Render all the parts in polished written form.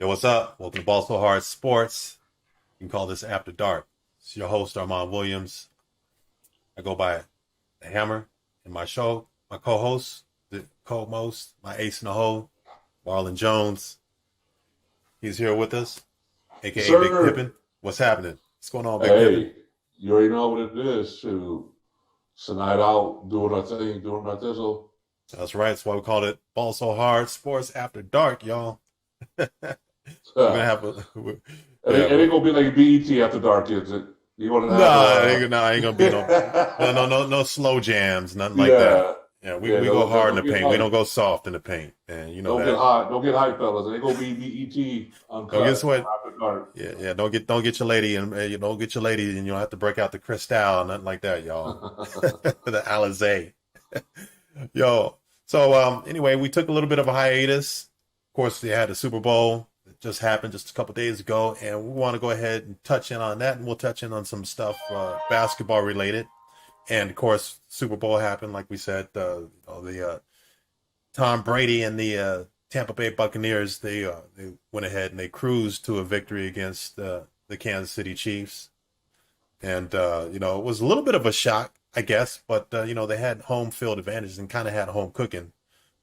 Yo, what's up? Welcome to Ball So Hard Sports. You can call this After Dark. It's your host, Armon Williams. I go by the Hammer in my show. My co-host, the co-most, my ace in the hole, Marlon Jones. He's here with us, Yes, aka Big sir. Pippin. What's happening? What's going on, Big Pippin? Hey, you already know what it is. It's a night out, doing our thing, doing our thizzle. That's right. That's why we call it Ball So Hard Sports After Dark, y'all. We're gonna Huh. have a It yeah. ain't, it ain't gonna be like BET after dark, is it? You want to have Nah, ain't gonna be a no slow jams, nothing like that. yeah, Yeah, yeah. we go hard in Don't the get paint. We hype. don't go soft in the paint, and you know Don't get that. hot. Don't get hype, fellas. It ain't gonna be BET Don't get uncut sweat. after dark. Yeah. Don't get your lady, and you don't get your lady, and you don't have to break out the Cristal, nothing like that, y'all. The Alizé, yo. So anyway, we took a little bit of a hiatus. Of course, they had the Super Bowl. It just happened just a couple days ago, and we want to go ahead and touch in on that, and we'll touch in on some stuff basketball related. And of course, Super Bowl happened, like we said. The Tom Brady and the Tampa Bay Buccaneers they went ahead and they cruised to a victory against the Kansas City Chiefs. And it was a little bit of a shock, I guess, but they had home field advantage and kind of had home cooking.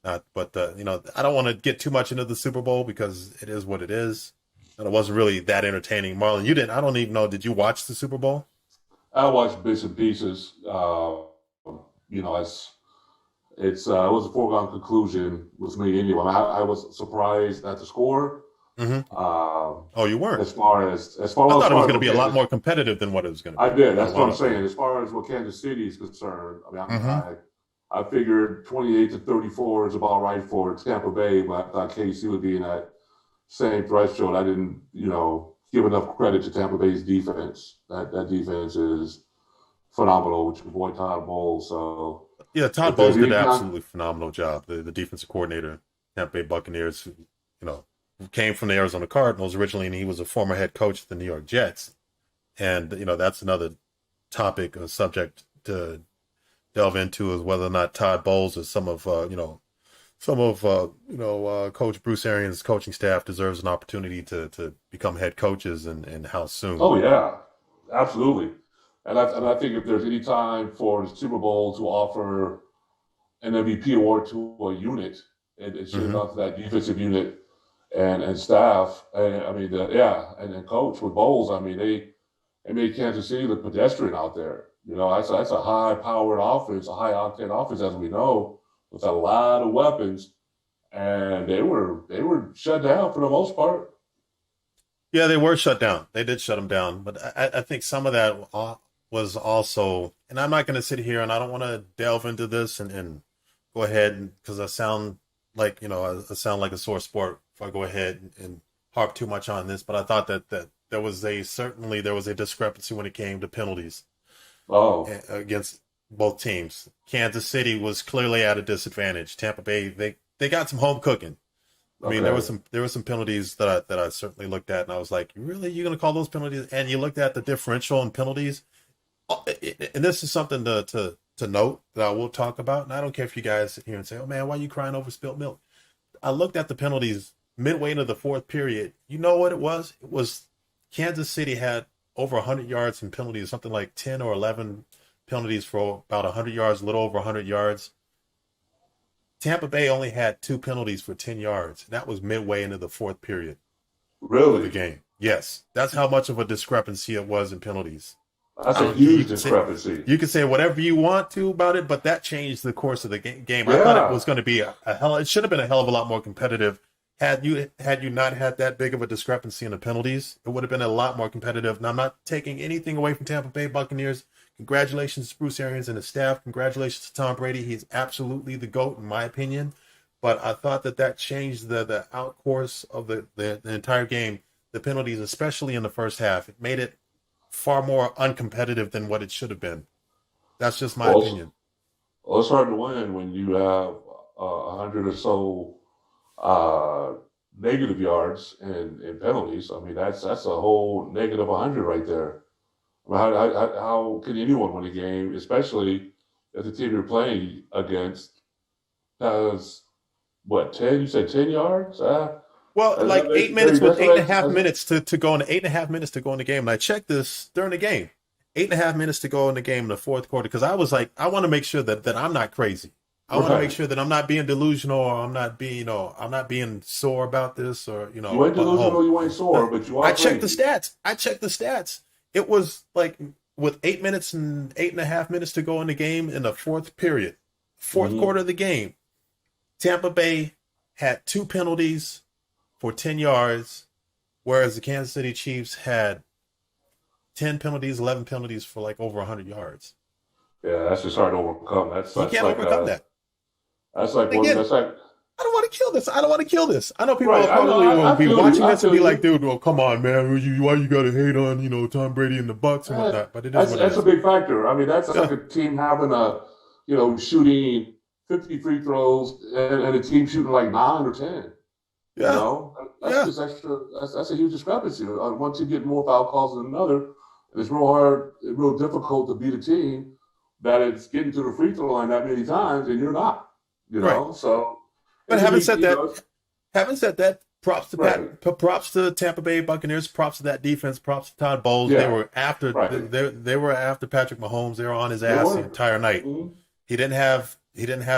But I don't want to get too much into the Super Bowl because it is what it is, and it wasn't really that entertaining. Marlon, you didn't. I don't even know. Did you watch the Super Bowl? I watched bits and pieces. It was a foregone conclusion with me anyway. I was surprised at the score. Hmm. Um, Oh, you weren't. I as thought it was far as going to what be a lot Kansas, more competitive than what it was going to I be. did. What it That's what wound I'm up being. saying. As far as what Kansas City is concerned, Hmm. I figured 28-34 is about right for Tampa Bay, but I thought KC would be in that same threshold. I didn't, give enough credit to Tampa Bay's defense. That defense is phenomenal with your boy Todd Bowles. So Yeah, if Todd there's Bowles did any an con, absolutely phenomenal job. The defensive coordinator, Tampa Bay Buccaneers, who came from the Arizona Cardinals originally, and he was a former head coach of the New York Jets. And that's another topic, a subject to delve into is whether or not Todd Bowles or some of Coach Bruce Arians' coaching staff deserves an opportunity to become head coaches and how soon. oh yeah, absolutely. And I think if there's any time for the Super Bowl to offer an MVP award to a unit, it should have Hmm. gone to that defensive unit and staff. And I mean, and coach with Bowles. I mean, they made Kansas City look pedestrian out there. That's a high powered offense, a high octane offense, as we know, with a lot of weapons, and they were shut down for the most part. Yeah, they were shut down. They did shut them down, but I think some of that was also, and I'm not going to sit here and I don't want to delve into this and go ahead and because I sound like I sound like a sore sport if I go ahead and harp too much on this. But I thought that there was a discrepancy when it came to penalties Oh, against both teams. Kansas City was clearly at a disadvantage. Tampa Bay they got some home cooking. I mean, okay. there were some penalties that I certainly looked at, and I was like, "Really, you're going to call those penalties?" And you looked at the differential in penalties, and this is something to note that I will talk about. And I don't care if you guys sit here and say, "Oh man, why are you crying over spilt milk?" I looked at the penalties midway into the fourth period. You know what it was? It was Kansas City had over 100 yards in penalties, something like 10 or 11 penalties for about 100 yards, a little over 100 yards. Tampa Bay only had two penalties for 10 yards. And that was midway into the fourth period of the Really? game. Yes, that's how much of a discrepancy it was in penalties. That's I a don't care. huge discrepancy. You can say whatever you want to about it, but that changed the course of the game. I thought it was Yeah. going to be a hell. It should have been a hell of a lot more competitive. Had you not had that big of a discrepancy in the penalties, it would have been a lot more competitive. And I'm not taking anything away from Tampa Bay Buccaneers. Congratulations to Bruce Arians and his staff. Congratulations to Tom Brady. He's absolutely the GOAT in my opinion. But I thought that changed the outcourse of the entire game. The penalties, especially in the first half, it made it far more uncompetitive than what it should have been. That's just my Well, it's, opinion. well, it's hard to win when you have 100 or so uh, negative yards and penalties. I mean, that's a whole negative 100 right there. I mean, how can anyone win a game, especially if the team you're playing against has what 10? You said 10 yards? Well, like 8 minutes with That's eight and a what half minutes to go in 8.5 minutes to go in the game. And I checked this during the game. 8.5 minutes to go in the game in the fourth quarter. Because I was like, I want to make sure that I'm not crazy. I want to make sure that I'm not being delusional, or I'm not being, I'm not being sore about this, or You ain't delusional, you ain't sore, but you are I checked the crazy. stats. It was like with 8 minutes and 8.5 minutes to go in the game in the fourth period, fourth Mhm. quarter of the game, Tampa Bay had 2 penalties for 10 yards, whereas the Kansas City Chiefs had 10 penalties, 11 penalties for like over 100 yards. Yeah, that's just hard to overcome. That's You that's can't like overcome that. that's like one Again, that's like I don't want to kill this. I don't want to kill this. I know people right. will I know. probably will I be feel watching you. I this and feel be you. like, dude, well, come on, man. Why you got to hate on, Tom Brady and the Bucks and whatnot? But it is what it That's a is. big factor. I mean, that's Yeah. like a team having shooting 50 free throws and a team shooting like 9 or 10. Yeah. That's Yeah. just extra. That's a huge discrepancy. One team getting more foul calls than another, it's real hard, real difficult to beat a team that it's getting to the free throw line that many times and you're not. Right. So But it can having be, said that, props to right. props to Tampa Bay Buccaneers, props to that defense, props to Todd Bowles. They Yeah, were after right. they were after Patrick Mahomes. They were on his They ass the were. entire night. Mhm. He didn't have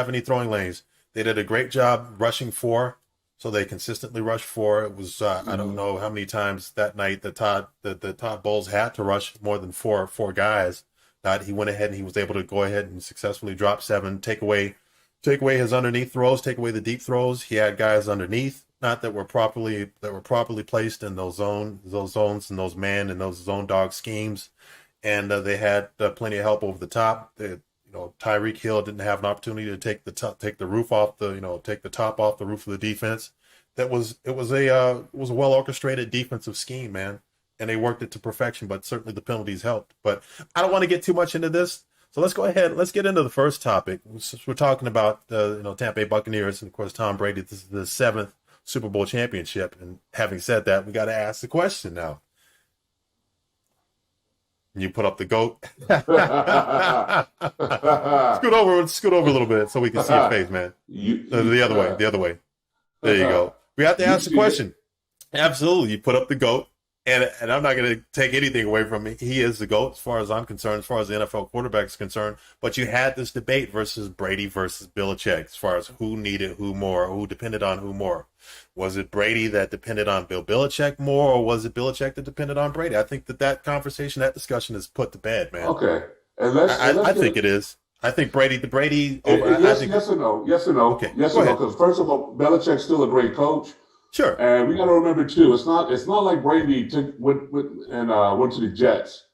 any throwing lanes. They did a great job rushing 4, so they consistently rushed 4. It was I don't know how many times that night that Todd Bowles had to rush more than four guys. That he went ahead and he was able to go ahead and successfully drop 7, take away his underneath throws, take away the deep throws. He had guys underneath, not that were properly placed in those zones and those man and those zone dog schemes, and they had plenty of help over the top. Tyreek Hill didn't have an opportunity to take the top off the roof of the defense. It was a well orchestrated defensive scheme, man, and they worked it to perfection. But certainly the penalties helped. But I don't want to get too much into this. So let's go ahead. Let's get into the first topic. We're talking about Tampa Bay Buccaneers, and of course Tom Brady. This is the 7th Super Bowl championship. And having said that, we got to ask the question now. You put up the GOAT. Scoot over a little bit so we can see your face, man. The other way. There you go. We have to ask the question. Absolutely, you put up the GOAT. And I'm not going to take anything away from him. He is the GOAT as far as I'm concerned, as far as the NFL quarterback is concerned. But you had this debate versus Brady versus Belichick as far as who needed who more, who depended on who more. Was it Brady that depended on Bill Belichick more, or was it Belichick that depended on Brady? I think that conversation, that discussion is put to bed, man. Okay. I think it is. I think Brady. Yes or no? Yes or no? Okay. Yes or no? Because first of all, Belichick's still a great coach. Sure. And we got to remember too, it's not like Brady went to the Jets.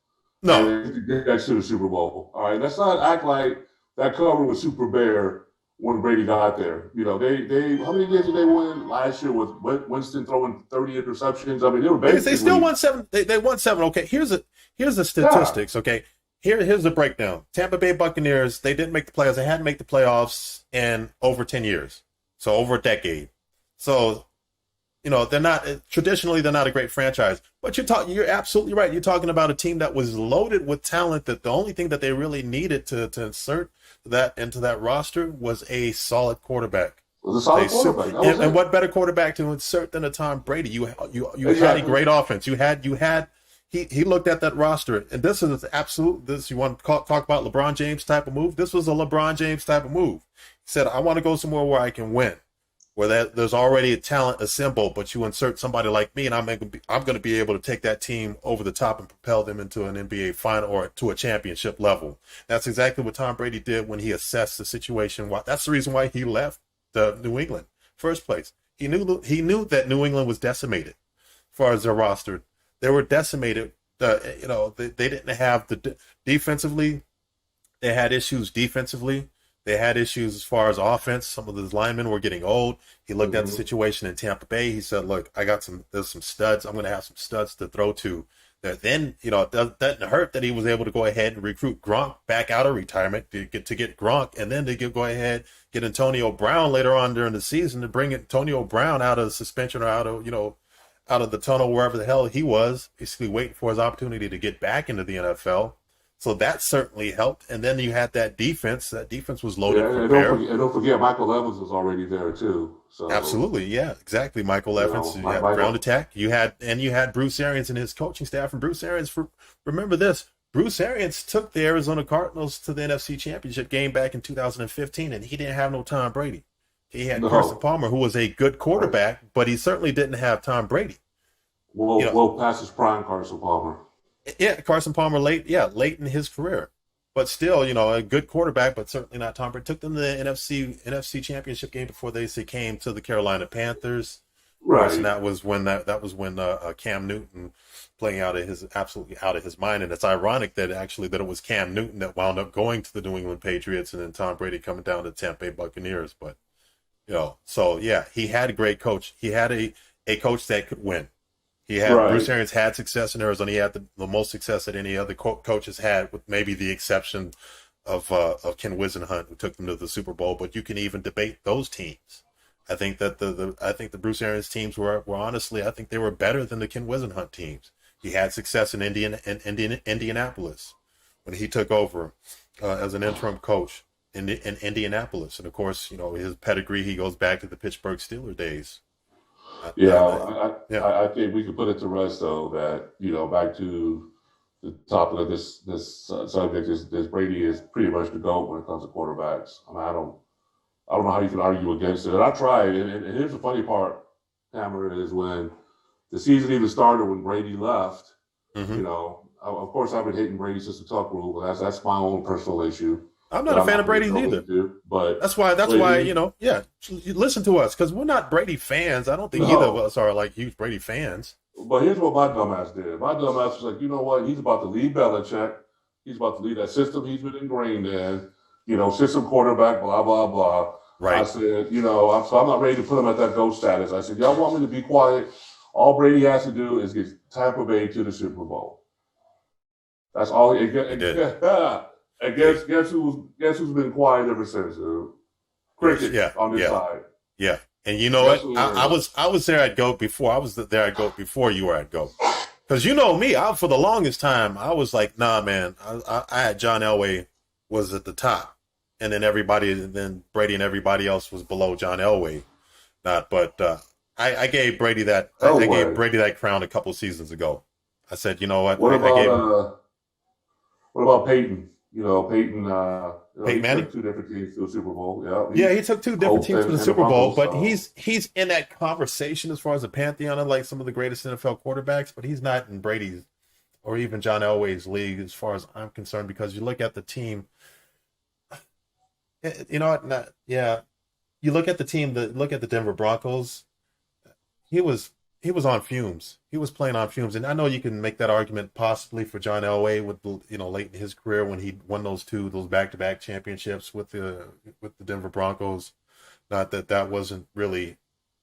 No. And the Jets to the Super Bowl. All right. Let's not act like that cover was super bare when Brady got there. They how many games did they win last year with Winston throwing 30 interceptions? I mean, they were basically they still won 7. They won 7. Okay. Here's the statistics. Yeah. Okay. Here's the breakdown. Tampa Bay Buccaneers, they didn't make the playoffs. They hadn't made the playoffs in over 10 years. So over a decade. So they're not a great franchise, but you're absolutely right. You're talking about a team that was loaded with talent, that the only thing that they really needed to insert that into that roster was a solid quarterback. It was a solid quarterback. And what better quarterback to insert than a Tom Brady? You Exactly. had a great offense. He looked at that roster, and this is this you want to talk about LeBron James type of move? This was a LeBron James type of move. He said, I want to go somewhere where I can win, where there's already a talent assembled, but you insert somebody like me, and I'm going to be able to take that team over the top and propel them into an NBA final or to a championship level. That's exactly what Tom Brady did when he assessed the situation. That's the reason why he left New England first place. He knew that New England was decimated as far as their roster. They were decimated. They didn't have defensively. They had issues defensively. They had issues as far as offense. Some of the linemen were getting old. He looked at the situation in Tampa Bay. He said, look, there's some studs. I'm going to have some studs to throw to. Then, it doesn't hurt that he was able to go ahead and recruit Gronk back out of retirement to get Gronk, and then to go ahead, get Antonio Brown later on during the season to bring Antonio Brown out of suspension or out of the tunnel, wherever the hell he was, basically waiting for his opportunity to get back into the NFL. So that certainly helped. And then you had that defense. That defense was loaded. And don't forget, Michael Evans was already there too. So, Absolutely, yeah, exactly. Michael Evans, you had ground Michael, attack. You had Bruce Arians and his coaching staff. And Bruce Arians, remember this: Bruce Arians took the Arizona Cardinals to the NFC Championship game back in 2015, and he didn't have no Tom Brady. He had Carson no, Palmer, who was a good right. quarterback, but he certainly didn't have Tom Brady. You know, Well past his prime, Carson Palmer. yeah, Carson Palmer late in his career, but still, a good quarterback, but certainly not Tom Brady. Took them to the NFC Championship game before they came to the Carolina Panthers. Of course, and Right. that was when Cam Newton playing absolutely out of his mind, and it's ironic that it was Cam Newton that wound up going to the New England Patriots, and then Tom Brady coming down to the Tampa Bay Buccaneers. But so yeah, he had a great coach. He had a coach that could win. Bruce Right. Arians had success in Arizona. He had the most success that any other coach has had, with maybe the exception of Ken Whisenhunt, who took them to the Super Bowl. But you can even debate those teams. I think that the Bruce Arians teams were honestly, I think they were better than the Ken Whisenhunt teams. He had success in Indianapolis when he took over as an interim coach in Indianapolis, and of course, his pedigree. He goes back to the Pittsburgh Steelers days. Yeah, Yeah, I think we could put it to rest though that back to the topic of this subject is this Brady is pretty much the GOAT when it comes to quarterbacks. I mean, I don't know how you can argue against it. And I tried, and here's the funny part, Hammer, is when the season even started when Brady left. hmm Of course I've been hating Brady since the tuck rule, but that's my own personal issue I'm not that a I'm fan of not going to Brady's go either. into. But That's why, Brady, yeah, you listen to us, because we're not Brady fans. I don't think either of no. us are like huge Brady fans. But here's what my dumbass did. My dumbass was like, you know what? He's about to lead Belichick. He's about to lead that system he's been ingrained in. System quarterback, blah blah blah. I Right. said, so I'm not ready to put him at that GOAT status. I said, y'all want me to be quiet? All Brady has to do is get Tampa Bay to the Super Bowl. That's all. He did. And Yeah. guess who's been quiet ever since? Yeah. Crickets on this Yeah. side. Yeah. And you know Guess what? who? I was there at GOAT before. I was there at GOAT before you were at GOAT. Because you know me, for the longest time, I was like, nah, man. I had John Elway was at the top, and then Brady and everybody else was below John Elway. Not, but I gave Brady that. I gave Elway. Brady that crown a couple seasons ago. I said, you know what? What I about gave him what about Peyton? Peyton. Peyton He Manning. took two different teams to a Super Bowl. Yeah, Yeah, he took two different Colts teams to the and the Super Bowl, Broncos. but So he's in that conversation as far as the pantheon of like some of the greatest NFL quarterbacks, but he's not in Brady's or even John Elway's league as far as I'm concerned, because you look at the team, you know what? Not, yeah, you look at the team. Look at the Denver Broncos. He was he was on fumes. He was playing on fumes, and I know you can make that argument possibly for John Elway with late in his career when he won those back-to-back championships with the Denver Broncos. Not that that wasn't really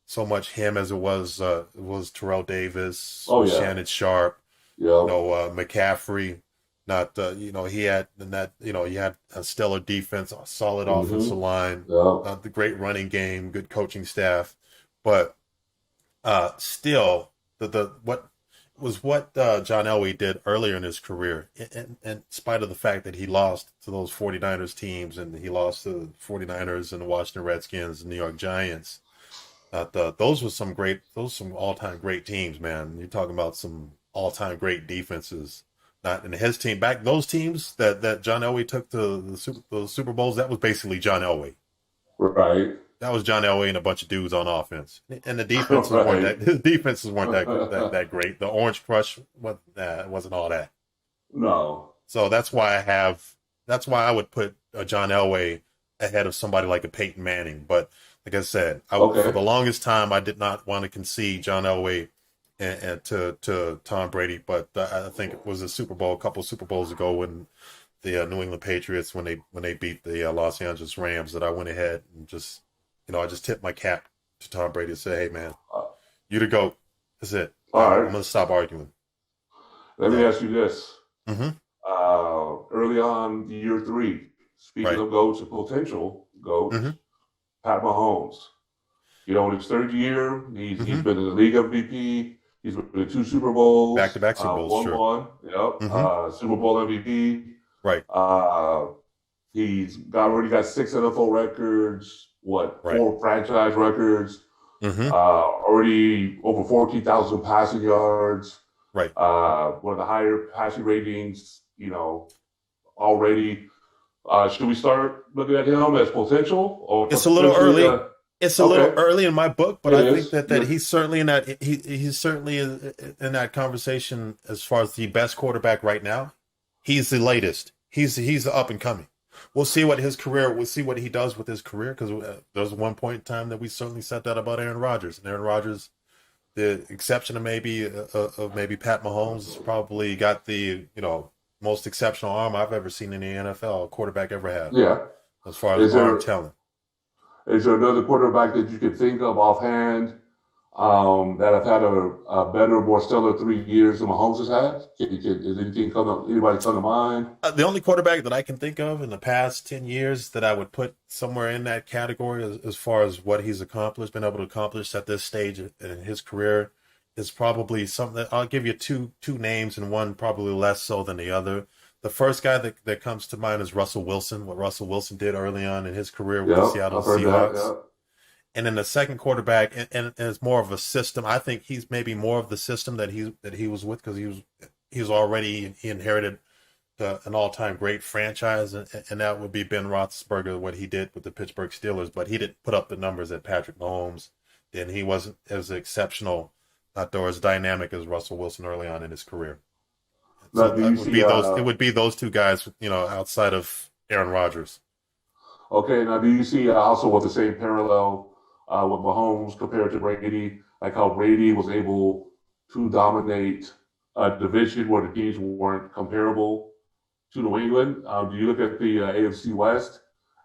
so much him as it was Terrell Davis, oh yeah, Shannon Sharp, yeah, McCaffrey. Not he had and that he had a stellar defense, a solid offensive mm-hmm, line, yeah, the great running game, good coaching staff, but still what John Elway did earlier in his career, in spite of the fact that he lost to those 49ers teams, and he lost to the 49ers and the Washington Redskins and New York Giants. Those were some all-time great teams, man. You're talking about some all-time great defenses. Not in his team back those teams that John Elway took to those Super Bowls. That was basically John Elway. right, That was John Elway and a bunch of dudes on offense, and the defenses weren't right. that. His defenses weren't that great. The Orange Crush wasn't all that. No, So that's why I would put John Elway ahead of somebody like a Peyton Manning. But like I said, for okay, the longest time I did not want to concede John Elway and to Tom Brady. But I think it was a couple Super Bowls ago when the New England Patriots when they beat the Los Angeles Rams that I went ahead and I just tipped my cap to Tom Brady and said, "Hey man, uh, you the GOAT. That's it. all I'm right. gonna stop arguing." Let me Yeah. ask you this: Mm-hmm. early on, year three. Speaking Right. of goats and potential goats, Mm-hmm. Pat Mahomes. In his third year, he's Mm-hmm. been in the league MVP. He's been in two Super Bowls, Back-to-back Super Bowls, won sure. one. Yep. Mm-hmm. Super Bowl MVP. Right. He's already got 6 NFL records. what, Right. 4 franchise records, Mm-hmm. already over 14,000 passing yards, Right. one of the higher passing ratings, already. Should we start looking at him as potential or It's a little potentially? early. It's a little Okay, early in my book, but it I think is. that he's certainly in that he's certainly in that conversation as far as the best quarterback right now. He's the latest. He's the up and coming. We'll see what his career. We'll see what he does with his career because there's one point in time that we certainly said that about Aaron Rodgers. And Aaron Rodgers, the exception of maybe Pat Mahomes, probably got the most exceptional arm I've ever seen in the NFL a quarterback ever had Yeah. as far as Is arm there talent. is there another quarterback that you could think of offhand that have had a better, more stellar 3 years than Mahomes has had? Is anybody come to mind? The only quarterback that I can think of in the past 10 years that I would put somewhere in that category as far as what he's accomplished, been able to accomplish at this stage in his career is probably something that I'll give you two names and one probably less so than the other. The first guy that comes to mind is Russell Wilson, what Russell Wilson did early on in his career with the Yeah, Seattle I've heard that. Seahawks. And then the second quarterback, and it's more of a system. I think he's maybe more of the system that he was with because he inherited an all-time great franchise, and that would be Ben Roethlisberger, what he did with the Pittsburgh Steelers. But he didn't put up the numbers that Patrick Mahomes did. He wasn't as exceptional, not or as dynamic as Russell Wilson early on in his career. Now, So do you see? it would be those two guys, outside of Aaron Rodgers. Okay, now do you see also with the same parallel with Mahomes compared to Brady, like how Brady was able to dominate a division where the teams weren't comparable to New England? Do you look at the AFC West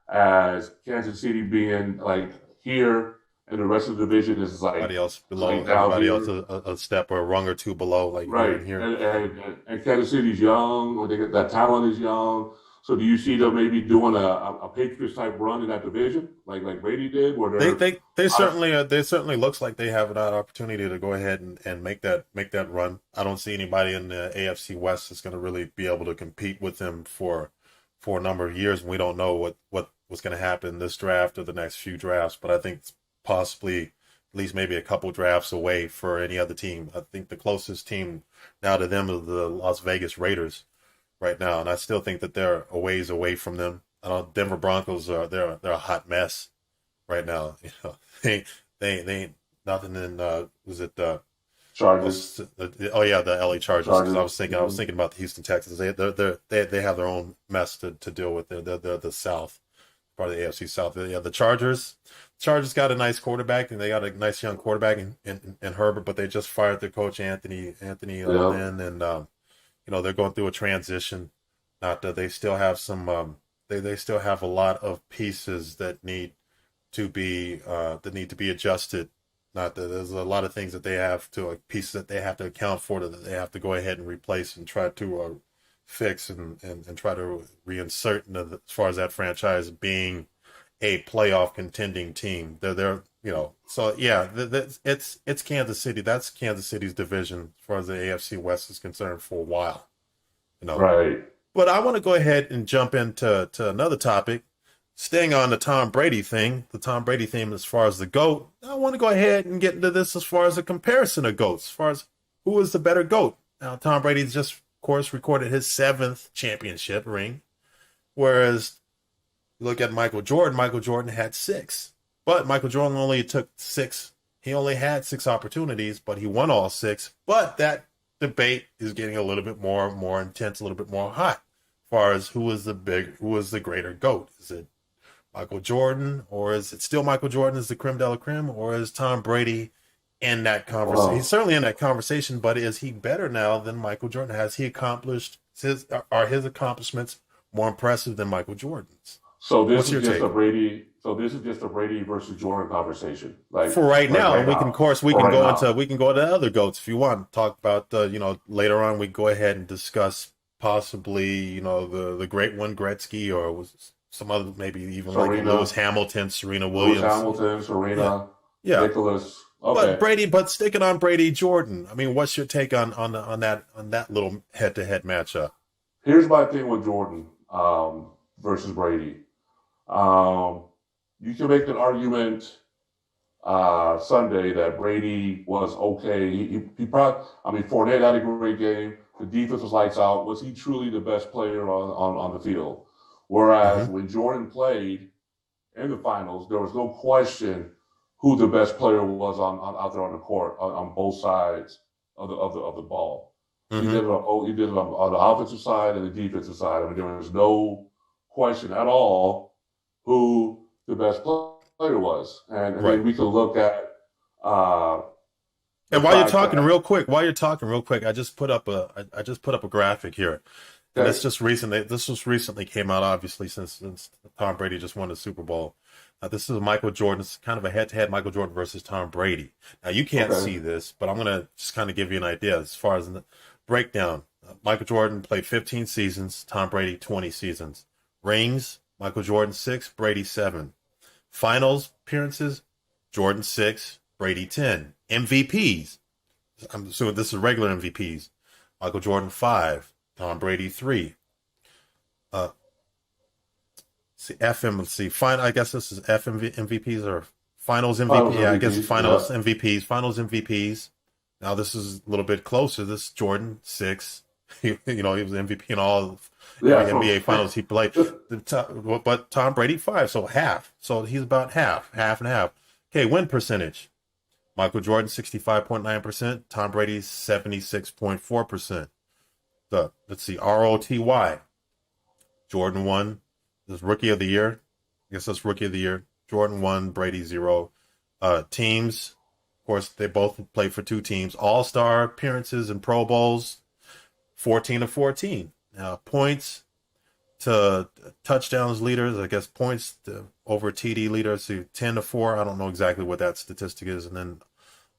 as Kansas City being like here, and the rest of the division is Everybody else below, like down everybody else here? a step or a rung or two below, like here Right, and here. and Kansas City's young, or they get that talent is young. So do you see them maybe doing a Patriots type run in that division, like Brady did, where They uh, certainly looks like they have an opportunity to go ahead and make that run. I don't see anybody in the AFC West that's going to really be able to compete with them for a number of years. And we don't know what's going to happen this draft or the next few drafts. But I think it's possibly at least maybe a couple drafts away for any other team. I think the closest team now to them is the Las Vegas Raiders right now, and I still think that they're a ways away from them. I know Denver Broncos they're a hot mess right now. They ain't nothing in was it Chargers? oh yeah, the LA Chargers, because Chargers. I was thinking about the Houston Texans. They have their own mess to deal with. They're the South, part of the AFC South. Yeah, the Chargers got a nice quarterback, and they got a nice young quarterback in Herbert, but they just fired their coach Anthony Lynn, and they're going through a transition. Not that they still have some they still have a lot of pieces that need to be adjusted. Not that there's a lot of things that they have to pieces that they have to account for that they have to go ahead and replace and try to fix and try to reinsert as far as that franchise being a playoff contending team. So yeah, it's Kansas City. That's Kansas City's division as far as the AFC West is concerned for a while. Right. But I want to go ahead and jump into another topic. Staying on the Tom Brady thing, as far as the GOAT, I want to go ahead and get into this as far as a comparison of GOATs, as far as who is the better GOAT. Now, Tom Brady just, of course, recorded his 7th championship ring, whereas you look at Michael Jordan had 6. But Michael Jordan only took 6. He only had 6 opportunities, but he won all 6. But that debate is getting a little bit more intense, a little bit more hot, as far as who is the greater GOAT. Is it Michael Jordan, or is it still Michael Jordan as the creme de la creme, or is Tom Brady in that conversation? He's certainly in that conversation, but is he better now than Michael Jordan? Has he accomplished are his accomplishments more impressive than Michael Jordan's? So this What's is your just take? a Brady. So this is just a Brady versus Jordan conversation. Like For right now, right and we can, now. of course, we For can right go now. into other goats if you want. Talk about later on. We go ahead and discuss possibly the great one Gretzky, or was some other, maybe even like Serena, Lewis Hamilton, Serena Lewis Williams. Hamilton, Serena, Yeah. Nicholas. Okay. But sticking on Brady Jordan. I mean, what's your take on that little head-to-head matchup? Here's my thing with Jordan versus Brady. Um, you can make an argument Sunday that Brady was okay. He probably, I mean, Fournette had a great game. The defense was lights out. Was he truly the best player on the field? Whereas Hmm. when Jordan played in the finals, there was no question who the best player was on out there on the court on both sides of the ball. Hmm. He did it on the offensive side and the defensive side. I mean, there was no question at all who the best player was. And I Right. mean, we can look at uh, the And while you're fact talking that real quick, I just put up I just put up a graphic here, and okay, this just recently this just recently came out, obviously since Tom Brady just won the Super Bowl. This is Michael Jordan. It's kind of a head-to-head Michael Jordan versus Tom Brady. Now you can't okay, see this, but I'm gonna just kind of give you an idea as far as the breakdown. Michael Jordan played 15 seasons, Tom Brady 20 seasons. Rings, Michael Jordan 6, Brady 7. Finals appearances, Jordan 6, Brady 10. MVPs, I'm assuming this is regular MVPs. Michael Jordan 5, Tom Brady 3. Uh, see FM. Let's see. Fine. I guess this is MVPs or Finals finals MVP. Yeah, I guess MVP, Finals yeah, MVPs. Finals MVPs. Now this is a little bit closer. This is Jordan 6. He was MVP in all every yeah, from NBA Finals he played. But Tom Brady 5, so half. So he's about half and half. Okay, win percentage. Michael Jordan 65.9%, Tom Brady 76.4%. Let's see, ROTY. Jordan won. This rookie of the year. I guess that's rookie of the year. Jordan 1, Brady 0. Teams, of course, they both played for two teams. All-star appearances and Pro Bowls, 14 of 14. Now, points to touchdowns leaders, I guess points over TD leaders, so 10 to 4. I don't know exactly what that statistic is. And then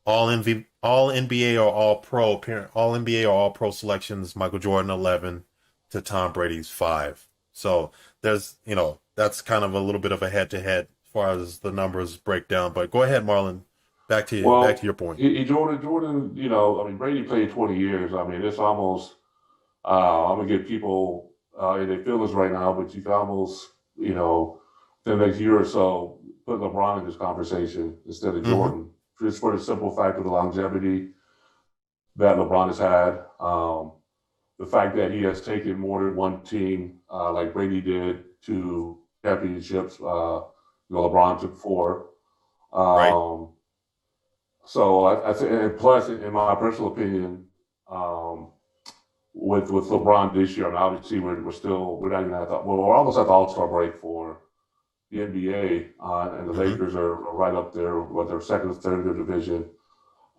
all NBA or all NBA or all pro selections, Michael Jordan 11 to Tom Brady's 5. So that's kind of a little bit of a head to head as far as the numbers break down. But go ahead, Marlon. Back to well, your point. Jordan, I mean, Brady played 20 years. I mean, it's almost, I'm gonna get people in their feelings right now, but you can almost, the next year or so, put LeBron in this conversation instead of Mm-hmm. Jordan, just for the simple fact of the longevity that LeBron has had. The fact that he has taken more than one team, like Brady did, to championships. LeBron took 4. Right. Um, so I think, and plus, in my personal opinion, um, with LeBron this year, I mean, obviously we're not even at we're almost at the All Star break for the NBA, and the Mm-hmm. Lakers are right up there with their second or third in their division.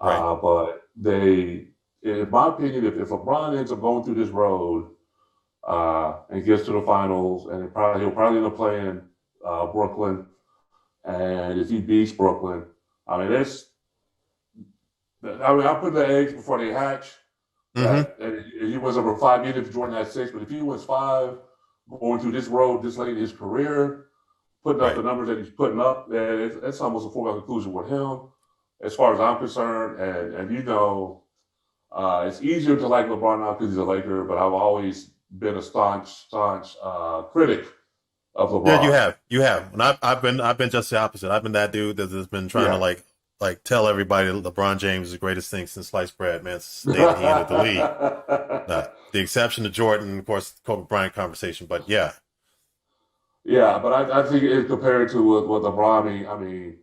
Right. But in my opinion, if LeBron ends up going through this road and gets to the finals, and he'll probably end up playing Brooklyn, and if he beats Brooklyn, I mean, I put the eggs before they hatch. Mm-hmm. That he was over 5, even if Jordan had 6, but if he was 5, going through this road this late in his career, putting up the Right. numbers that he's putting up, it's almost a foregone conclusion with him, as far as I'm concerned. And it's easier to like LeBron now because he's a Laker, but I've always been a staunch critic of Yeah, LeBron. you have, and I've been just the opposite. I've been that dude that has been trying to Yeah. like tell everybody that LeBron James is the greatest thing since sliced bread, man. Since the day that he entered the league. The exception to Jordan, of course, Kobe Bryant conversation, but yeah. Yeah, but I think it compared to what LeBron, I mean,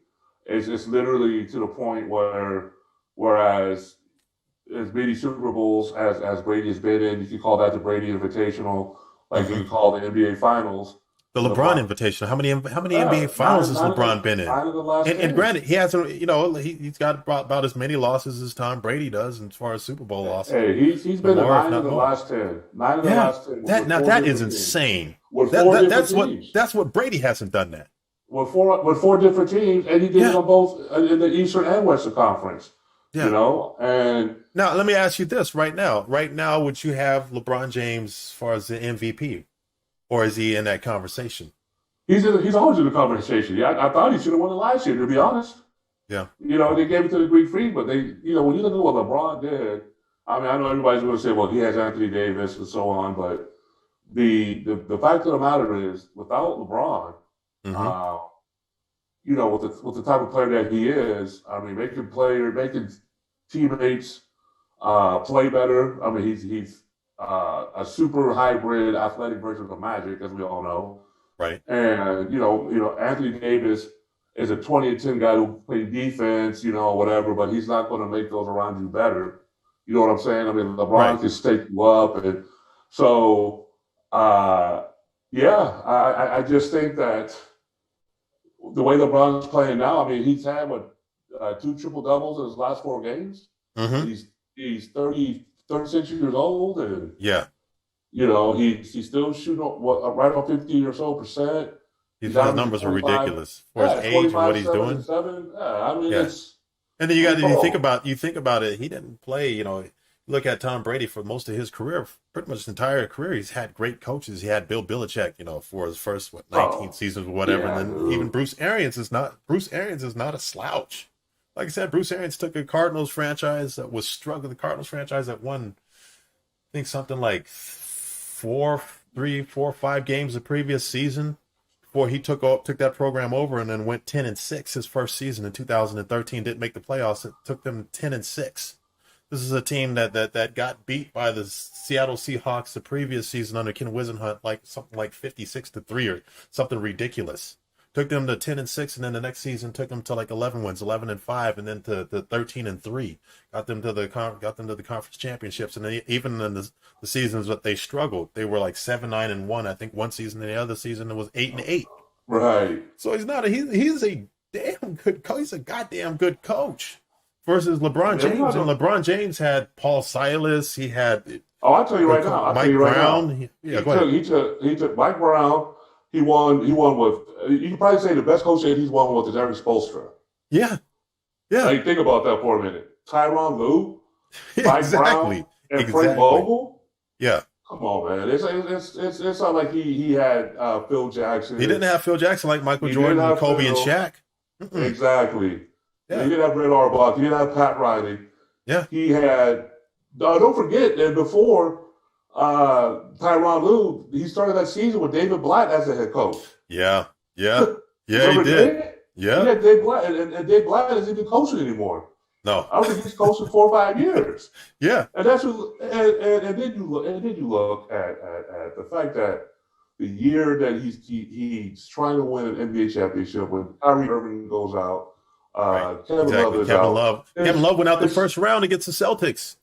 it's literally to the point whereas as many Super Bowls as Brady has been in, you can call that the Brady Invitational, like you Hmm. can call the NBA Finals. The LeBron LeBron, invitation. How many NBA finals has LeBron been in? nine of the last And 10. granted, he hasn't. He's got about as many losses as Tom Brady does as far as Super Bowl losses, Hey, he's or been to more, if nine of not the more. last 10. Nine of the Yeah, last 10 that with now four that is different teams. insane. With That, four that different that's what teams. that's what Brady hasn't done that. With four different teams, and he did it Yeah, on both in the Eastern and Western Conference. yeah. And Now let me ask you this right now. Right now, would you have LeBron James as far as the MVP, or is he in that conversation? he's always in the conversation. Yeah, I thought he should have won it last year, to be honest. Yeah. They gave it to the Greek Freak, but when you look at what LeBron did, I mean, I know everybody's going to say, well, he has Anthony Davis and so on, but the fact of the matter is, without LeBron, Hmm. uh, with the type of player that he is, I mean, making teammates play better. I mean, he's a super hybrid athletic version of Magic, as we all know. Right. And Anthony Davis is a 20 and 10 guy who plays defense, whatever, but he's not going to make those around you better. You know what I'm saying? I mean, LeBron can stake you up, and so yeah, I just think that the way LeBron's playing now, I mean, he's had two triple doubles in his last 4 games. Mm-hmm. He's 36 years old, and Yeah. He's still shooting right on 50 or so percent. His numbers are ridiculous for his age and what he's doing. I mean, it's. And then you think about it. He didn't play. Look at Tom Brady for most of his career, pretty much his entire career. He's had great coaches. He had Bill Belichick, for his first 19 seasons or whatever. Yeah, and then even Bruce Arians is not a slouch. Like I said, Bruce Arians took a Cardinals franchise that was struggling. The Cardinals franchise that won, I think, something like 4, 5 games the previous season before he took that program over, and then went 10-6 his first season in 2013. Didn't make the playoffs. It took them 10-6. This is a team that got beat by the Seattle Seahawks the previous season under Ken Wisenhunt, like something like 56-3 or something ridiculous. Took them to 10-6, and then the next season took them to like 11 wins, 11-5, and then to 13-3. Got them to the conference championships, and then even in the seasons that they struggled, they were like 7-9-1. I think one season, and the other season it was 8-8. Right. So he's a damn good coach. He's a goddamn good coach. Versus LeBron James, and LeBron James had Paul Silas. He had I'll tell you right now. Mike Brown. He took Mike Brown. He won with. You can probably say the best coach that he's won with is Eric Spoelstra. Yeah. Like, think about that for a minute. Tyronn Lue, Mike Brown, and Frank Vogel. Yeah. Come on, man. It's not like he had Phil Jackson. He didn't have Phil Jackson like Michael Jordan, and Kobe, and Shaq. Exactly. Yeah. He didn't have Red Auerbach. He didn't have Pat Riley. Yeah. He had. Don't forget that before Tyronn Lue, he started that season with David Blatt as the head coach. Yeah. He did. Yeah. He had Dave Blatt, and Dave Blatt isn't even coaching anymore. No. I think he's coaching 4 or 5 years. Yeah. And that's what. And then you look at the fact that the year that he's trying to win an NBA championship when Kyrie Irving goes out. Kevin Love went out the first round against the Celtics.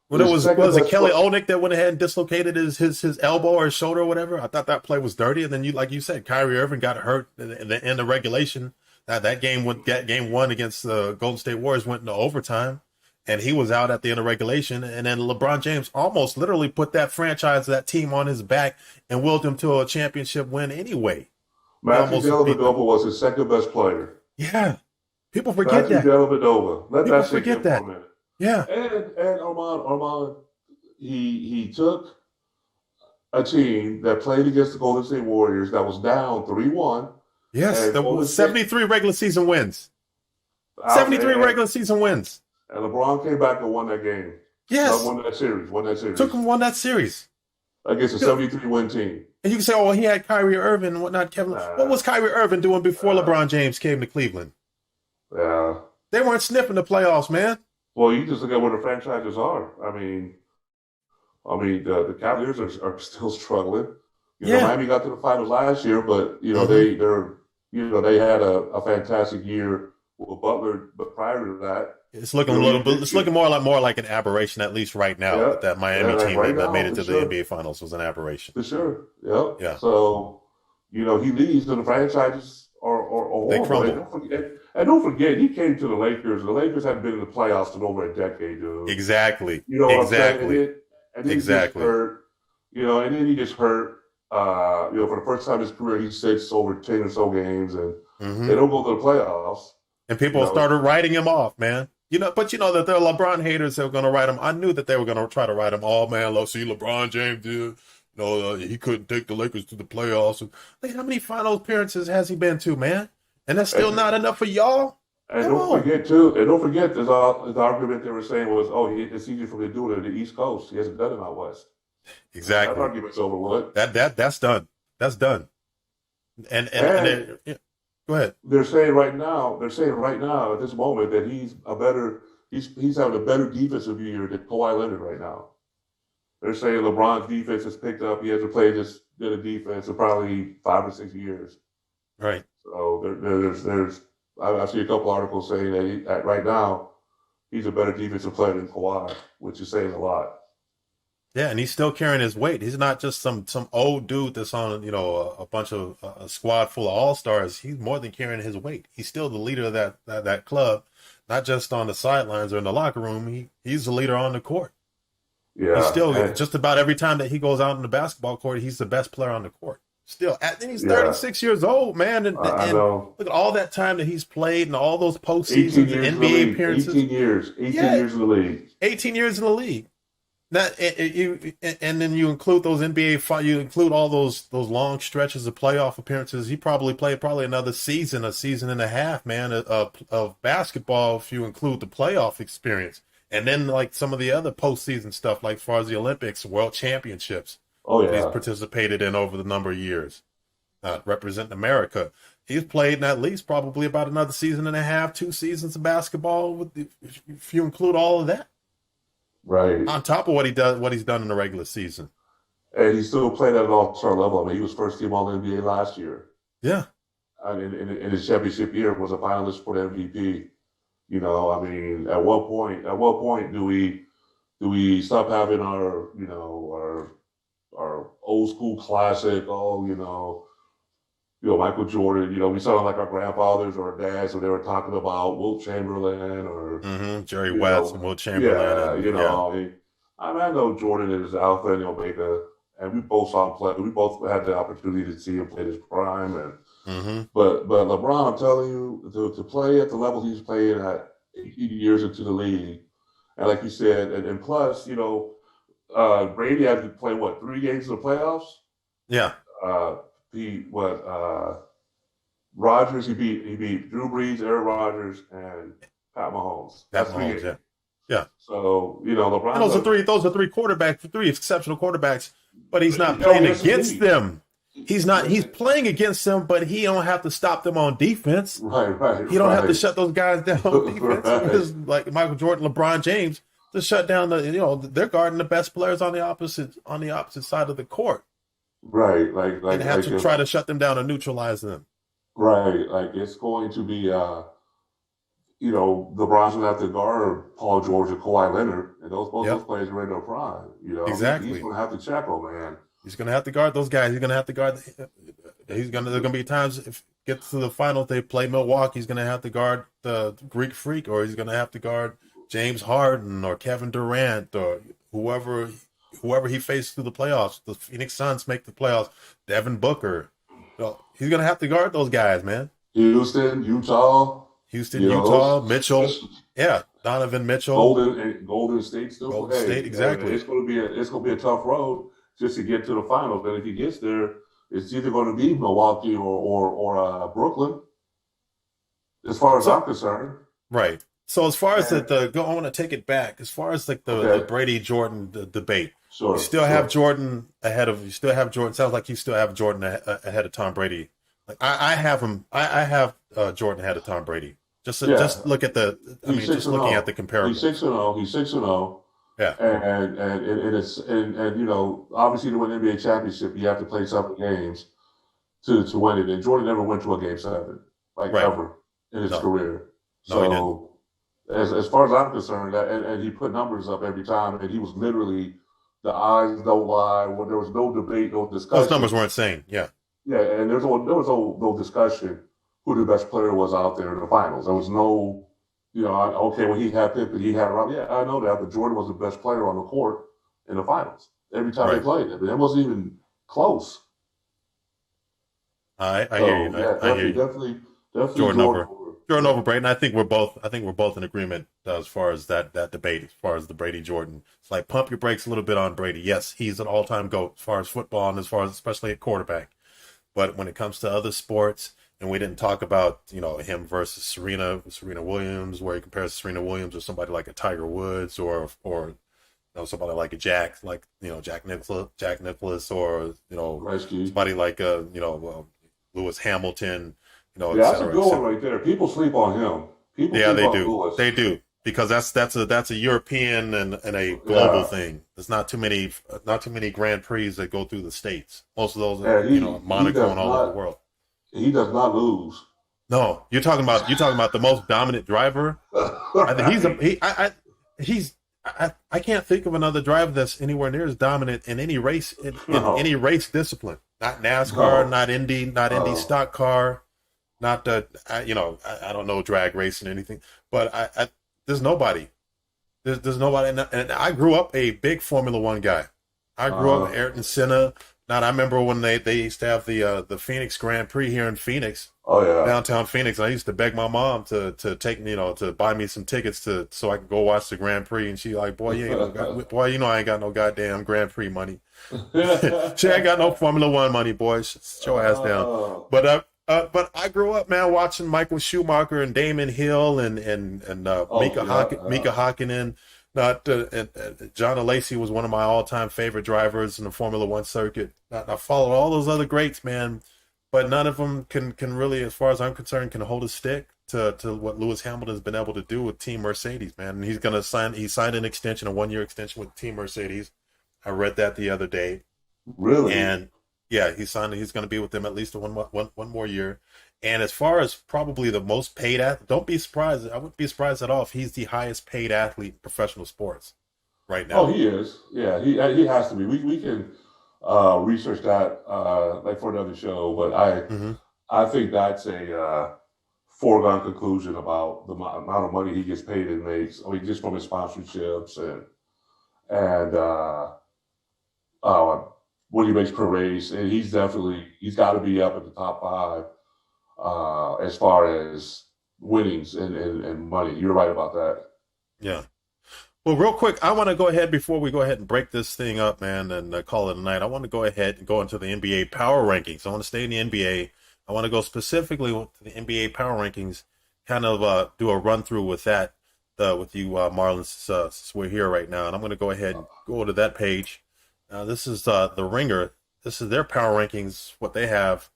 When it was it Kelly Olynyk that went ahead and dislocated his elbow or his shoulder or whatever? I thought that play was dirty. And then like you said, Kyrie Irving got hurt in the end of regulation. That game game 1 against the Golden State Warriors went into overtime, and he was out at the end of regulation. And then LeBron James almost literally put that team on his back and willed them to a championship win anyway. Matthew Dellavedova was his second best player. Yeah. People forget that. People forget that. Yeah. And Armon, he took a team that played against the Golden State Warriors that was down 3-1. Yes, that was 73 regular season wins. 73 regular season wins. And LeBron came back and won that game. Yes. Won that series. Won that series. Against a 73-win team. And you can say, oh, he had Kyrie Irving and whatnot. Kevin, what was Kyrie Irving doing before LeBron James came to Cleveland? Yeah. They weren't sniffing the playoffs, man. Well, you just look at where the franchises are. I mean, the Cavaliers are still struggling. Miami got to the finals last year, but they had a fantastic year with Butler. But prior to that, it's looking more like an aberration, at least right now. That Miami team that made it to the NBA Finals was an aberration. For sure. Yep. Yeah. So, he leaves and the franchises are horrible. They crumble. And don't forget, he came to the Lakers. The Lakers hadn't been in the playoffs in over a decade, dude. Exactly. You know what exactly. I'm saying? And then he gets hurt. And then he gets hurt. For the first time in his career, he sits over 10 or so games, and they don't go to the playoffs. And people started writing him off, man. But that there are LeBron haters that were going to write him. I knew that they were going to try to write him. Oh, man, see, LeBron James did. He couldn't take the Lakers to the playoffs. Like, how many final appearances has he been to, man? And that's still not enough for y'all? And don't forget, there's the argument they were saying was, it's easier for me to do it in the East Coast. He hasn't done it out West. Exactly. That argument's over with. That's done. That's done. And Go ahead. They're saying right now at this moment that he's having a better defensive year than Kawhi Leonard right now. They're saying LeBron's defense has picked up. He hasn't played this good a defense in probably 5 or 6 years. Right. So I've seen a couple articles saying that right now he's a better defensive player than Kawhi, which is saying a lot. Yeah, and he's still carrying his weight. He's not just some old dude that's on a bunch of a squad full of all stars. He's more than carrying his weight. He's still the leader of that club, not just on the sidelines or in the locker room. He's the leader on the court. Yeah, He's still just about every time that he goes out in the basketball court, he's the best player on the court. Still, and he's 36 years old, man, and know. look at all that time that he's played and all those postseasons, NBA appearances. 18 years in the league. 18 years in the league. That and then you include those NBA, you include all those long stretches of playoff appearances. He probably played another season, a season and a half, man, of basketball if you include the playoff experience. And then like some of the other postseason stuff, like as far as the Olympics, World Championships. Oh yeah, he's participated in over the number of years, representing America. He's played in at least probably about another season and a half, 2 seasons of basketball. If you include all of that. Right. On top of what he's done in the regular season. And he still played at an all-star level. I mean, he was first team All-NBA last year. Yeah. I mean, in his championship year, was a finalist for the MVP. You know, I mean, at what point do we stop having our old school classic? Michael Jordan. We sound like our grandfathers or our dads when they were talking about Wilt Chamberlain or Jerry West and Wilt Chamberlain. I know Jordan is alpha and omega, and we both saw him play. We both had the opportunity to see him play his prime, but LeBron, I'm telling you, to play at the level he's playing at 18 years into the league, and like you said, and plus, Brady had to play 3 games in the playoffs. Yeah. Rodgers, he beat Drew Brees, Aaron Rodgers, and Pat Mahomes. That's 3 games. Yeah. So LeBron. And those are three exceptional quarterbacks, but he's not playing against them. He's playing against them, but he don't have to stop them on defense. Right. He don't have to shut those guys down on defense. Because like Michael Jordan, LeBron James, to shut down they're guarding the best players on the opposite side of the court. Right, and have to try to shut them down and neutralize them. Right, like it's going to be, LeBron's gonna have to guard Paul George and Kawhi Leonard, and both those players are in their prime. Exactly. He's gonna have to check them, man. He's gonna have to guard those guys. He's gonna have to guard. There's gonna be times if it gets to the final, they play Milwaukee. He's gonna have to guard the Greek Freak, or he's gonna have to guard James Harden or Kevin Durant or whoever he faces through the playoffs. The Phoenix Suns make the playoffs. Devin Booker. He's going to have to guard those guys, man. Houston, Utah, Mitchell. Yeah, Donovan Mitchell. Golden State still. Golden State, exactly. It's going to be a tough road just to get to the finals. But if he gets there, it's either going to be Milwaukee or Brooklyn, as far as I'm concerned. Right. So as far as I want to take it back. As far as like the Brady Jordan debate, you still have Jordan ahead of. You still have Jordan. Sounds like you still have Jordan ahead of Tom Brady. Like I have him. I have Jordan ahead of Tom Brady. Just look at the. Just looking at the comparison. He's 6-0. He's 6-0. Yeah. And obviously to win the NBA championship, you have to play 7 games to win it. And Jordan never went to a game 7, ever in his career. So. As far as I'm concerned, and he put numbers up every time, and he was literally the eyes don't lie. When there was no debate, no discussion. Those numbers weren't insane. Yeah. Yeah, and there was no discussion who the best player was out there in the finals. There was no, when he had Pippen, he had Rob. Yeah, I know that, but Jordan was the best player on the court in the finals every time they played. I mean, it wasn't even close. I hear you. Definitely Jordan over. Jordan over Brady. And I think we're both in agreement as far as that debate, as far as the Brady Jordan. It's like pump your brakes a little bit on Brady. Yes, he's an all-time GOAT as far as football and as far as especially at quarterback. But when it comes to other sports, and we didn't talk about him versus Serena Williams, where he compares Serena Williams with somebody like a Tiger Woods or somebody like a Jack Nicklaus or somebody like Lewis Hamilton. et Yeah, that's a cetera, et good one cetera. right there. People sleep on him. People Yeah, sleep they on do. Lewis. They do because that's a European and a global Yeah, thing. There's not too many Grand Prix that go through the states. Most of those are and he Monaco and does all over the not world. lose. No, you're talking about the most dominant driver. I think he's a Right. he I he's I can't think of another driver that's anywhere near as dominant in any race in any No, race discipline. Not NASCAR, no. not Indy Uh, stock car, not I don't know drag racing or anything, but there's nobody. There's nobody, and I grew up a big Formula One guy. I grew up uh, Ayrton Senna. Now I remember when they used to have the Phoenix Grand Prix here in Phoenix, oh yeah. downtown Phoenix. I used to beg my mom to take me, to buy me some tickets so I could go watch the Grand Prix. And she like, boy, boy, I ain't got no goddamn Grand Prix money. She ain't got no Formula One money, boy. Shut your ass down. Oh, But I grew up, man, watching Michael Schumacher and Damon Hill and oh yeah, Mika Hakkinen. Not and John Lacey was one of my all-time favorite drivers in the Formula One circuit. I followed all those other greats, man, but none of them can really, as far as I'm concerned, can hold a stick to what Lewis Hamilton's been able to do with Team Mercedes, man. And he signed an extension, a 1-year extension with Team Mercedes. I read that the other day, really. and yeah, he's going to be with them at least one more year. And as far as probably the most paid athlete, don't be surprised. I wouldn't be surprised at all if he's the highest paid athlete in professional sports right Oh, now. he is. Yeah, he has to be. We can research that like for another show, but Hmm. I think that's a foregone conclusion about the amount of money he gets paid and makes. I mean, just from his sponsorships and uh, what he makes per race, and he's got to be up at the top five as far as winnings and money. You're right about that. Yeah. Well, real quick, I want to go ahead before we go ahead and break this thing up, man, and call it a night. I want to go ahead and go into the NBA power rankings. I want to stay in the NBA. I want to go specifically to the NBA power rankings, kind of do a run through with that, with you, Marlon, since we're here right now. And I'm going to go ahead and go to that page. This is the Ringer. This is their power rankings, what they have.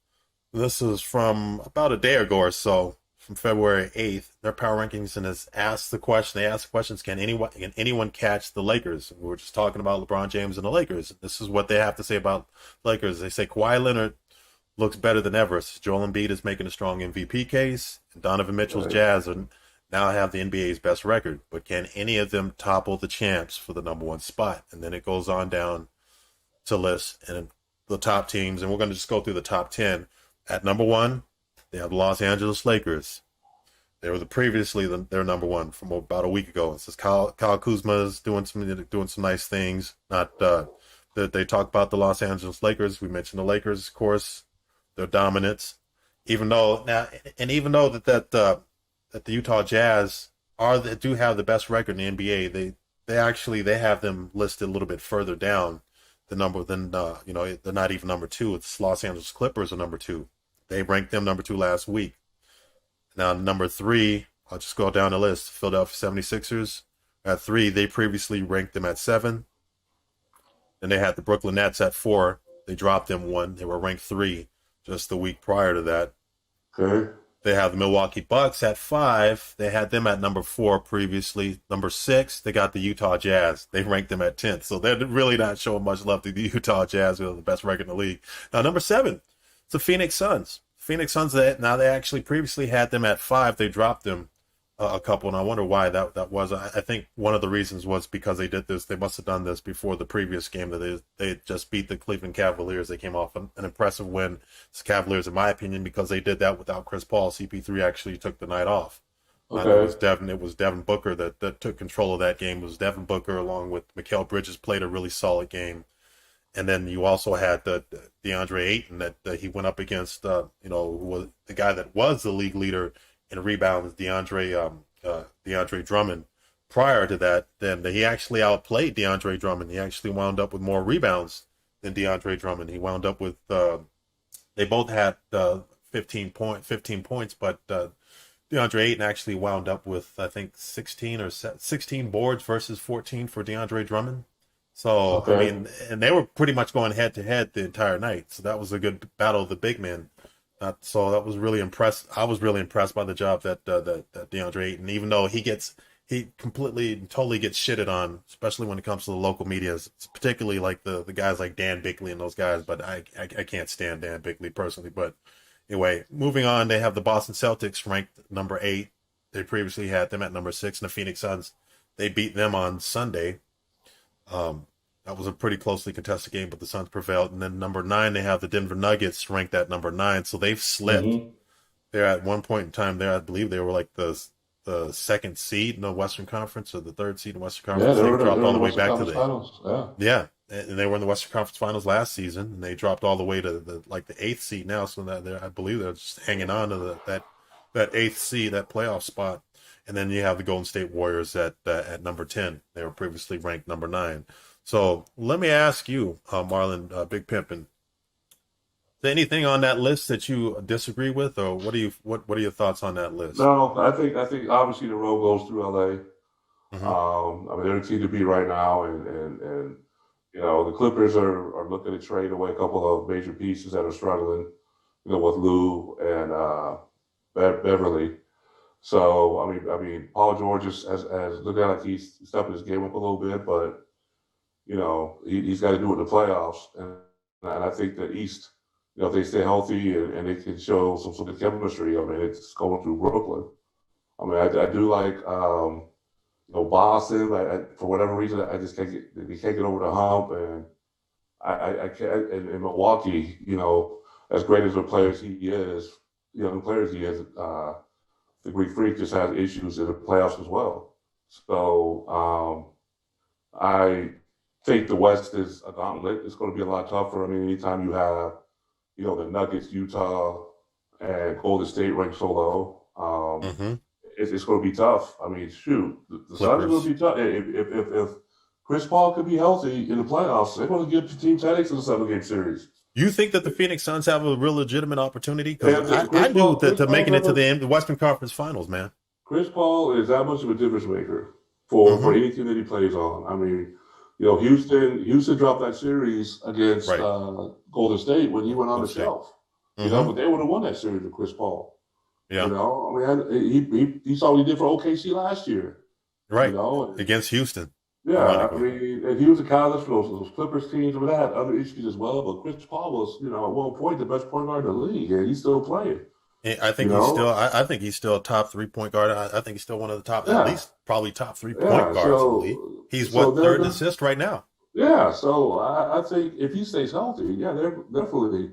This is from about a day ago or so, from February 8th. Their power rankings and has asked the question. They asked the questions: Can anyone catch the Lakers? And we were just talking about LeBron James and the Lakers. This is what they have to say about Lakers. They say Kawhi Leonard looks better than ever. Joel Embiid is making a strong MVP case, and Donovan Mitchell's Right. Jazz now have the NBA's best record. But can any of them topple the champs for the number one spot? And then it goes on down to list and the top teams, and we're going to just go through the top 10. At number one, they have the Los Angeles Lakers. They were their number one from about a week ago. It says Kyle Kuzma is doing some nice things. Not that they talk about the Los Angeles Lakers. We mentioned the Lakers, of course, their dominance. Even though that the Utah Jazz do have the best record in the NBA, they have them listed a little bit further down the number than they're not even number two. It's Los Angeles Clippers are number two. They ranked them number two last week. Now, number three, I'll just go down the list. Philadelphia 76ers at three. They previously ranked them at seven. Then they had the Brooklyn Nets at four. They dropped them one. They were ranked three just the week prior to that. Okay. They have the Milwaukee Bucks at five. They had them at number four previously. Number six, they got the Utah Jazz. They ranked them at 10th. So they're really not showing much love to the Utah Jazz, who are the best record in the league. Now, number seven, it's the Phoenix Suns. Phoenix Suns, they actually previously had them at five. They dropped them a couple, and I wonder why that was. I think one of the reasons was because they did this. They must have done this before the previous game that they just beat the Cleveland Cavaliers. They came off an impressive win. It's Cavaliers, in my opinion, because they did that without Chris Paul. CP3 actually took the night off. Okay. It was Devin Booker that took control of that game. It was Devin Booker along with Mikal Bridges played a really solid game. And then you also had the DeAndre Ayton that he went up against, who was the guy that was the league leader in rebounds, DeAndre Drummond. Prior to that, then he actually outplayed DeAndre Drummond. He actually wound up with more rebounds than DeAndre Drummond. He wound up with they both had 15 points, but DeAndre Ayton actually wound up with I think 16 boards versus 14 for DeAndre Drummond. So, Okay. I mean, and they were pretty much going head to head the entire night. So that was a good battle of the big men. So that was really impressed. I was really impressed by the job that DeAndre Ayton, even though he completely and totally gets shitted on, especially when it comes to the local media, particularly like the guys like Dan Bickley and those guys. But I can't stand Dan Bickley personally. But anyway, moving on, they have the Boston Celtics ranked number 8. They previously had them at number 6, and the Phoenix Suns, they beat them on Sunday. That was a pretty closely contested game, but the Suns prevailed. And then number 9, they have the Denver Nuggets ranked at number 9. So they've slipped. Mm-hmm. They're at one point in time there, I believe they were like the second seed in the Western Conference or the third seed in the Western Conference. Yeah, They they dropped were all in the the way Western back to Conference the Finals. yeah, and they were in the Western Conference Finals last season, and they dropped all the way to the 8th seed now. So that I believe they're just hanging on to that 8th seed, that playoff spot. And then you have the Golden State Warriors at number 10. They were previously ranked number 9. So let me ask you, Marlon, Big Pimpin', is there anything on that list that you disagree with, or what are your thoughts on that list? No, I think obviously the road goes through LA. Mm-hmm. I mean, they're the team to beat right now, and the Clippers are looking to trade away a couple of major pieces that are struggling, with Lou and Beverly. So I mean, Paul George has looked like he's stepping his game up a little bit, but he's got to do it in the playoffs, and I think the East, if they stay healthy and they can show some good chemistry, I mean, it's going through Brooklyn. I mean, I do like Boston. For whatever reason, I just they can't get over the hump, and I can't. In Milwaukee, as great as the players he is, the Greek Freak just has issues in the playoffs as well. So I think the West is a gauntlet. It's going to be a lot tougher. I mean, anytime you have, the Nuggets, Utah, and Golden State ranked so low, Mm-hmm. it's going to be tough. I mean, shoot, the Suns are going to be tough. If Chris Paul could be healthy in the playoffs, they're going to give the team headaches in the 7-game series. You think that the Phoenix Suns have a real legitimate opportunity? Because And I do to Chris making it to Paul, the Western Conference Finals, man. Chris Paul is that much of a difference maker Mm-hmm. for any team that he plays on. I mean, Houston dropped that series against Right. Golden State when he went on Golden the State. shelf. Mm-hmm. But they would have won that series with Chris Paul. Yeah. I mean, he saw what he did for OKC last year. Right. Against Houston. Yeah, I Ironically. mean, and he was a catalyst for those Clippers teams. I mean, they had other issues as well, but Chris Paul was, at one point, the best point guard in the league, and he's still playing. I think he's still. I think he's still a top 3-point guard. I think he's still one of the top, at least probably top 3-point guards in the league. He's third in assist right now. Yeah, so I think if he stays healthy, yeah, they're definitely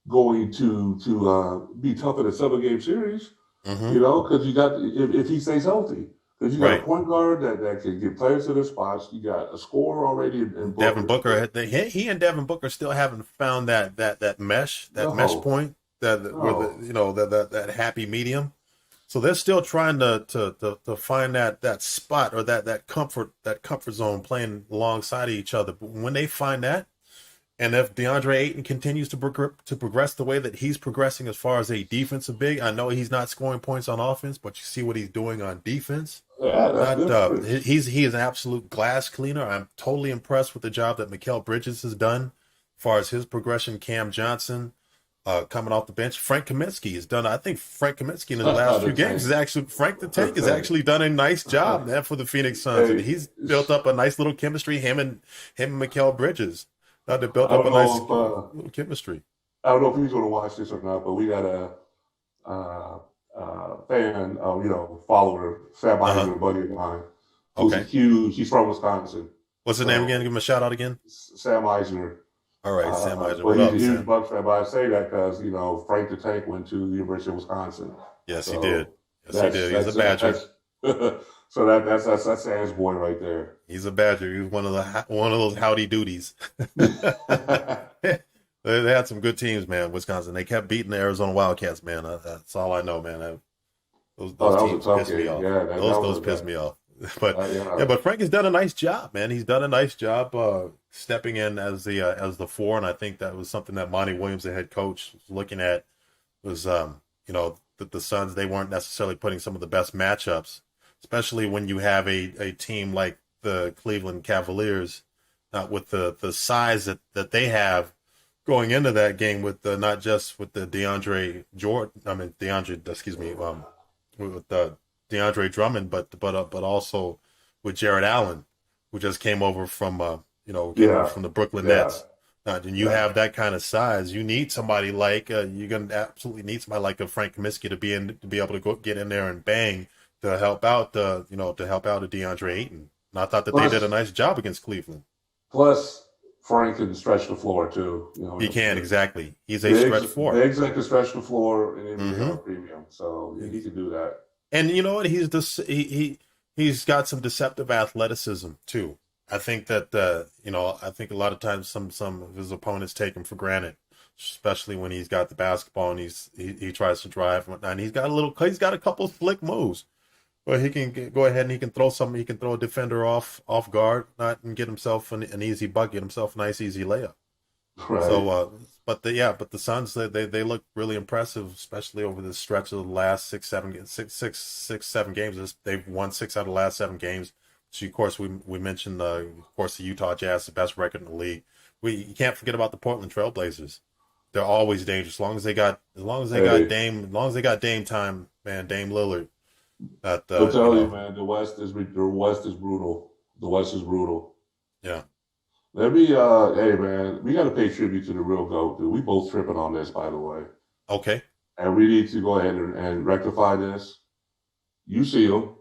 going to be tough in a 7-game series. Mm-hmm. Because you got if he stays healthy, because you got Right. a point guard that can get players to their spots. You got a scorer already in Devin Booker. He and Devin Booker still haven't found that mesh point that happy medium. So they're still trying to find that spot or that comfort zone playing alongside of each other. But when they find that, and if DeAndre Ayton continues to progress the way that he's progressing as far as a defensive big, I know he's not scoring points on offense, but you see what he's doing on defense. Yeah, He is an absolute glass cleaner. I'm totally impressed with the job that Mikal Bridges has done as far as his progression. Cam Johnson coming off the bench. Frank Kaminsky has done. I think Frank Kaminsky in the last few games Frank the Tank has actually done a nice job, man, for the Phoenix Suns. And he's built up a nice little chemistry. Him and Mikal Bridges. They built up a nice little chemistry. I don't know if he's going to watch this or not, but we got a fan, follower, Sam Eisner, a buddy of mine, who's huge. He's from Wisconsin. What's his name again? Give him a shout out again. Sam Eisner. All right, Sam Eisner. Well, he's a huge Bucks fan, but I say that because Frank the Tank went to the University of Wisconsin. Yes, he did. Yes, he did. He's a Badger. So that's Sam's boy right there. He's a Badger. He's one of those howdy doodies. They had some good teams, man. Wisconsin. They kept beating the Arizona Wildcats, man. That's all I know, man. Those teams pissed me off. Yeah, those pissed me off. But but Frank has done a nice job, man. He's done a nice job stepping in as the 4, and I think that was something that Monty Williams, the head coach, was looking at. Was that the Suns, they weren't necessarily putting some of the best matchups, especially when you have a team like the Cleveland Cavaliers, not with the size that they have, going into that game with not just with the excuse me, with the DeAndre Drummond, but also with Jared Allen, who just came over from came over Yeah, from the Brooklyn yeah, Nets. And you yeah. have that kind of size, you need somebody like you're gonna absolutely need somebody like a Frank Kaminsky to be able to go get in there and bang to help out to help out a DeAndre Ayton. And I thought that they did a Plus, nice job against Cleveland. plus, Frank can stretch the floor too. You know, He can exactly. He's a bigs stretch four. bigs that can stretch the floor in NBA Mm-hmm. are premium. So yeah, he can do that. And you know what? He's got some deceptive athleticism too. I think that I think a lot of times some of his opponents take him for granted, especially when he's got the basketball and he tries to drive and whatnot. And he's got a couple of slick moves where he can go ahead and he can throw something. He can throw a defender off guard, not and get himself an easy bucket, get himself a nice easy layup. Right. So, but the Suns they look really impressive, especially over the stretch of the last 7 games. They've won 6 out of the last 7 games. So of course we mentioned of course the Utah Jazz, the best record in the league. You can't forget about the Portland Trailblazers. They're always dangerous Hey, Dame, as long as they got Dame time, man, Dame Lillard. That I'll tell you, man, the West is brutal. The West is brutal. yeah. Hey man, we got to pay tribute to the real GOAT, dude. We both tripping on this, by the way, Okay. and we need to go ahead and rectify this. You see him,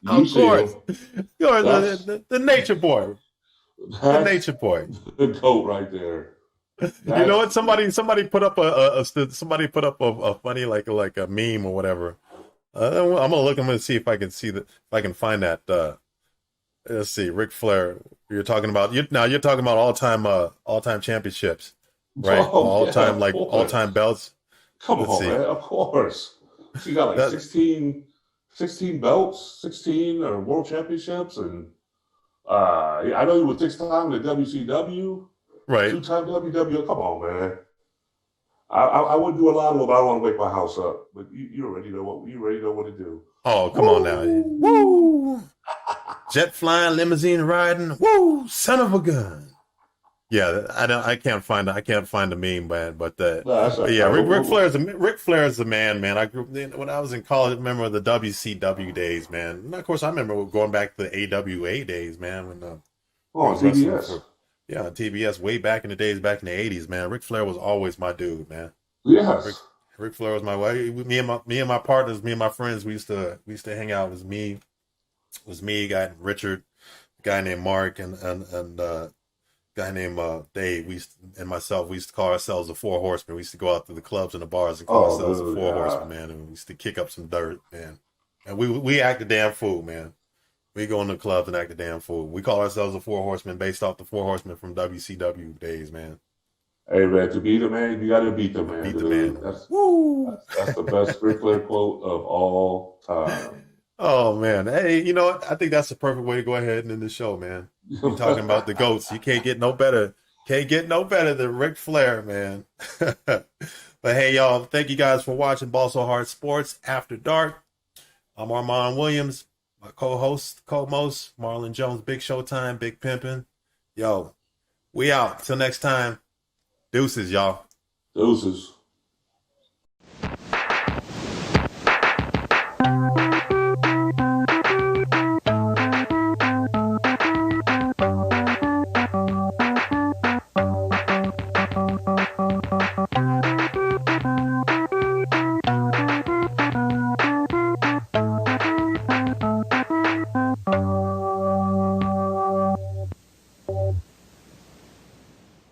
you Of see course. him. You're That's the nature boy. The that's nature boy. the GOAT right there. You know That's what? Somebody put up somebody put up a funny like a meme or whatever. I'm gonna look. I'm gonna see if I can if I can find that. Let's see, Ric Flair. You're talking about you're talking about all time championships, right? oh yeah, of All time course. belts. Come Let's on, see man. Of course. She got like that 16 belts, 16 or world championships, and I know he was 6 time in the WCW, right. 2 time WW. Come on, man. I wouldn't do a lot of them. I don't want to wake my house up. But you already know what to do. Oh, come on now. Woo! Woo! Jet flying, limousine riding. Woo! Son of a gun. Yeah, I can't find the meme, man. No, that's But all yeah, right. Ric Flair is the man, man. I grew when I was in college. I remember the WCW days, man. And of course, I remember going back to the AWA days, man. When he Oh, was wrestling TBS. for TBS way back in the days, back in the '80s, man. Ric Flair was always my dude, man. Ric Yes. Ric Flair was my way. Me and my partners, me and my friends, we used to hang out. It was me, guy named Richard, a guy named Mark, and guy named Dave. And myself. We used to call ourselves the Four Horsemen. We used to go out to the clubs and the bars and call Oh, ourselves the dude. Four Yeah. Horsemen, man. And we used to kick up some dirt, man. And we act a damn fool, man. We go in the clubs and act a damn fool. We call ourselves the Four Horsemen based off the Four Horsemen from WCW days, man. Hey, man, to beat a man, you got to beat the man, Beat the dude. man. Woo! That's the best Ric Flair quote of all time. Oh man, hey, you know what? I think that's the perfect way to go ahead and end the show, man. We talking about the goats. You can't get no better. Can't get no better than Ric Flair, man. But hey, y'all, thank you guys for watching Ball So Hard Sports After Dark. I'm Armon Williams, my co-most, Marlon Jones, Big Showtime, Big Pimpin'. Yo, we out. Till next time. Deuces, y'all. Deuces.